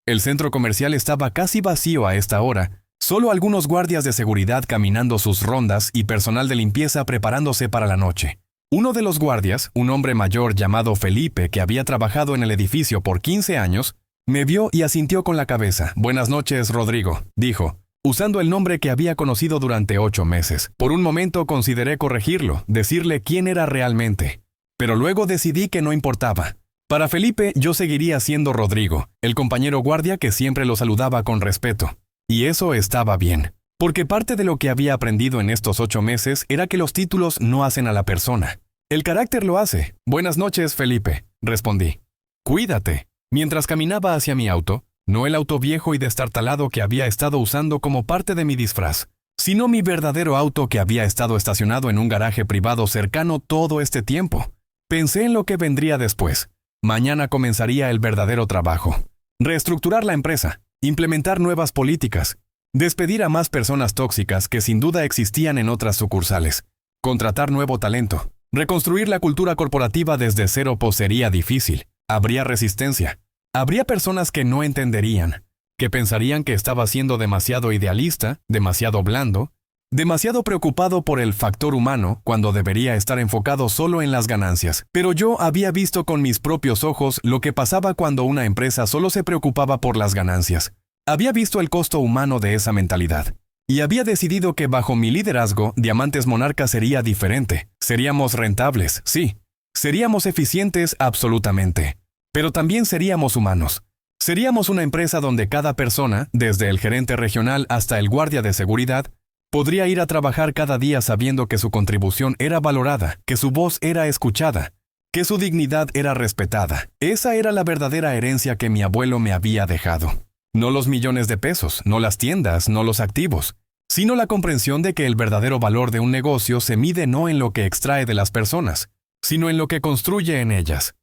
El centro comercial estaba casi vacío a esta hora. Solo algunos guardias de seguridad caminando sus rondas y personal de limpieza preparándose para la noche. Uno de los guardias, un hombre mayor llamado Felipe que había trabajado en el edificio por 15 años, me vio y asintió con la cabeza. «Buenas noches, Rodrigo», dijo, usando el nombre que había conocido durante 8 meses. Por un momento consideré corregirlo, decirle quién era realmente. Pero luego decidí que no importaba. Para Felipe yo seguiría siendo Rodrigo, el compañero guardia que siempre lo saludaba con respeto. Y eso estaba bien. Porque parte de lo que había aprendido en estos 8 meses era que los títulos no hacen a la persona. El carácter lo hace. «Buenas noches, Felipe», respondí. «Cuídate». Mientras caminaba hacia mi auto, no el auto viejo y destartalado que había estado usando como parte de mi disfraz, sino mi verdadero auto que había estado estacionado en un garaje privado cercano todo este tiempo. Pensé en lo que vendría después. Mañana comenzaría el verdadero trabajo. Reestructurar la empresa, implementar nuevas políticas, despedir a más personas tóxicas que sin duda existían en otras sucursales, contratar nuevo talento, reconstruir la cultura corporativa desde cero sería difícil. Habría resistencia. Habría personas que no entenderían, que pensarían que estaba siendo demasiado idealista, demasiado blando, demasiado preocupado por el factor humano cuando debería estar enfocado solo en las ganancias. Pero yo había visto con mis propios ojos lo que pasaba cuando una empresa solo se preocupaba por las ganancias. Había visto el costo humano de esa mentalidad. Y había decidido que bajo mi liderazgo, Diamantes Monarca sería diferente. Seríamos rentables, sí. Seríamos eficientes absolutamente. Pero también seríamos humanos. Seríamos una empresa donde cada persona, desde el gerente regional hasta el guardia de seguridad, podría ir a trabajar cada día sabiendo que su contribución era valorada, que su voz era escuchada, que su dignidad era respetada. Esa era la verdadera herencia que mi abuelo me había dejado. No los millones de pesos, no las tiendas, no los activos, sino la comprensión de que el verdadero valor de un negocio se mide no en lo que extrae de las personas, sino en lo que construye en ellas.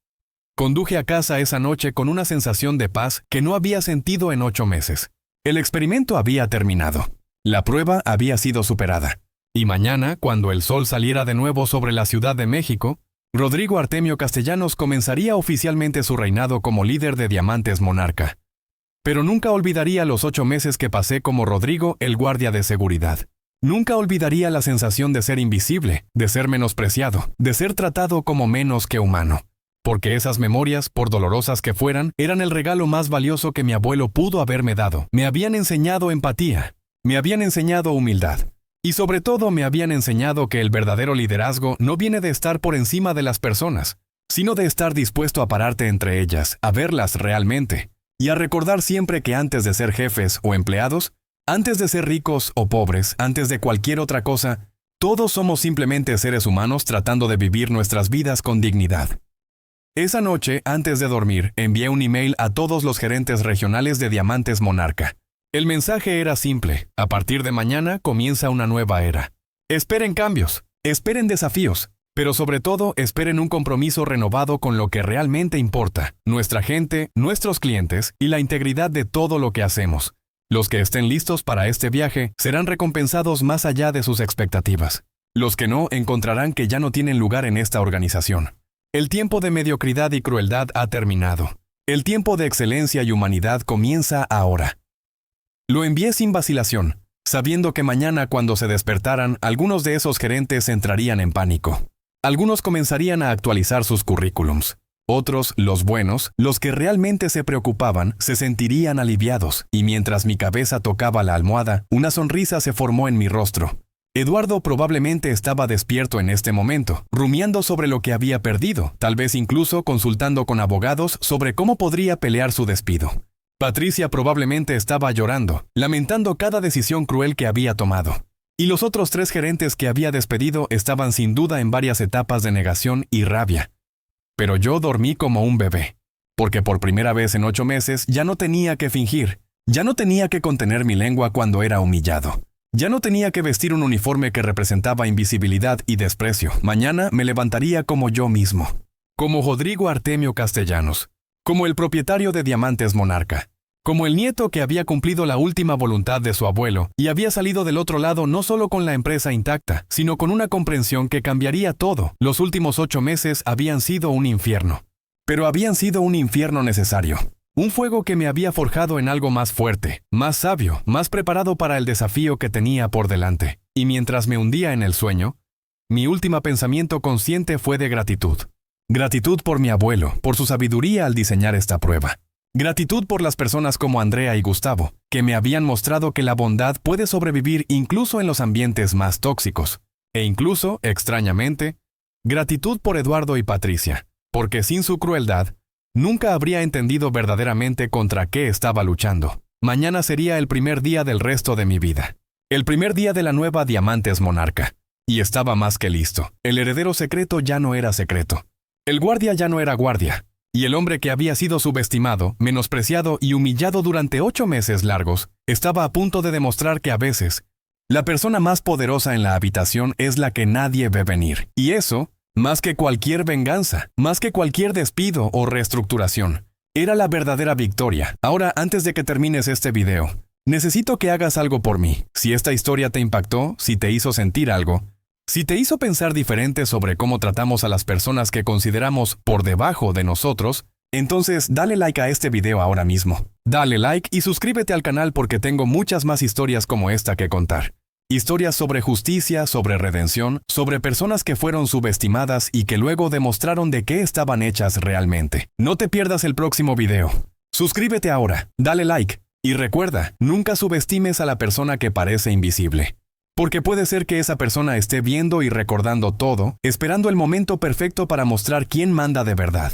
Conduje a casa esa noche con una sensación de paz que no había sentido en 8 meses. El experimento había terminado. La prueba había sido superada. Y mañana, cuando el sol saliera de nuevo sobre la Ciudad de México, Rodrigo Artemio Castellanos comenzaría oficialmente su reinado como líder de Diamantes Monarca. Pero nunca olvidaría los 8 meses que pasé como Rodrigo, el guardia de seguridad. Nunca olvidaría la sensación de ser invisible, de ser menospreciado, de ser tratado como menos que humano. porque esas memorias, por dolorosas que fueran, eran el regalo más valioso que mi abuelo pudo haberme dado. Me habían enseñado empatía, me habían enseñado humildad, y sobre todo me habían enseñado que el verdadero liderazgo no viene de estar por encima de las personas, sino de estar dispuesto a pararte entre ellas, a verlas realmente, y a recordar siempre que antes de ser jefes o empleados, antes de ser ricos o pobres, antes de cualquier otra cosa, todos somos simplemente seres humanos tratando de vivir nuestras vidas con dignidad. Esa noche, antes de dormir, envié un email a todos los gerentes regionales de Diamantes Monarca. El mensaje era simple: a partir de mañana comienza una nueva era. Esperen cambios, esperen desafíos, pero sobre todo esperen un compromiso renovado con lo que realmente importa, nuestra gente, nuestros clientes y la integridad de todo lo que hacemos. Los que estén listos para este viaje serán recompensados más allá de sus expectativas. Los que no encontrarán que ya no tienen lugar en esta organización. El tiempo de mediocridad y crueldad ha terminado. El tiempo de excelencia y humanidad comienza ahora. Lo envié sin vacilación, sabiendo que mañana cuando se despertaran, algunos de esos gerentes entrarían en pánico. Algunos comenzarían a actualizar sus currículums. Otros, los buenos, los que realmente se preocupaban, se sentirían aliviados, y mientras mi cabeza tocaba la almohada, una sonrisa se formó en mi rostro. Eduardo probablemente estaba despierto en este momento, rumiando sobre lo que había perdido, tal vez incluso consultando con abogados sobre cómo podría pelear su despido. Patricia probablemente estaba llorando, lamentando cada decisión cruel que había tomado. Y los otros 3 gerentes que había despedido estaban sin duda en varias etapas de negación y rabia. Pero yo dormí como un bebé, porque por primera vez en 8 meses ya no tenía que fingir, ya no tenía que contener mi lengua cuando era humillado. Ya no tenía que vestir un uniforme que representaba invisibilidad y desprecio. Mañana me levantaría como yo mismo, como Rodrigo Artemio Castellanos, como el propietario de Diamantes Monarca, como el nieto que había cumplido la última voluntad de su abuelo y había salido del otro lado no solo con la empresa intacta, sino con una comprensión que cambiaría todo. Los últimos 8 meses habían sido un infierno, pero habían sido un infierno necesario. Un fuego que me había forjado en algo más fuerte, más sabio, más preparado para el desafío que tenía por delante. Y mientras me hundía en el sueño, mi último pensamiento consciente fue de gratitud. Gratitud por mi abuelo, por su sabiduría al diseñar esta prueba. Gratitud por las personas como Andrea y Gustavo, que me habían mostrado que la bondad puede sobrevivir incluso en los ambientes más tóxicos. E incluso, extrañamente, gratitud por Eduardo y Patricia, porque sin su crueldad, nunca habría entendido verdaderamente contra qué estaba luchando. Mañana sería el primer día del resto de mi vida. El primer día de la nueva Diamantes Monarca. Y estaba más que listo. El heredero secreto ya no era secreto. El guardia ya no era guardia. Y el hombre que había sido subestimado, menospreciado y humillado durante 8 meses largos, estaba a punto de demostrar que a veces, la persona más poderosa en la habitación es la que nadie ve venir. Y eso, más que cualquier venganza, más que cualquier despido o reestructuración, era la verdadera victoria. Ahora, antes de que termines este video, necesito que hagas algo por mí. Si esta historia te impactó, si te hizo sentir algo, si te hizo pensar diferente sobre cómo tratamos a las personas que consideramos por debajo de nosotros, entonces dale like a este video ahora mismo. Dale like y suscríbete al canal porque tengo muchas más historias como esta que contar. Historias sobre justicia, sobre redención, sobre personas que fueron subestimadas y que luego demostraron de qué estaban hechas realmente. No te pierdas el próximo video. Suscríbete ahora, dale like y recuerda, nunca subestimes a la persona que parece invisible. Porque puede ser que esa persona esté viendo y recordando todo, esperando el momento perfecto para mostrar quién manda de verdad.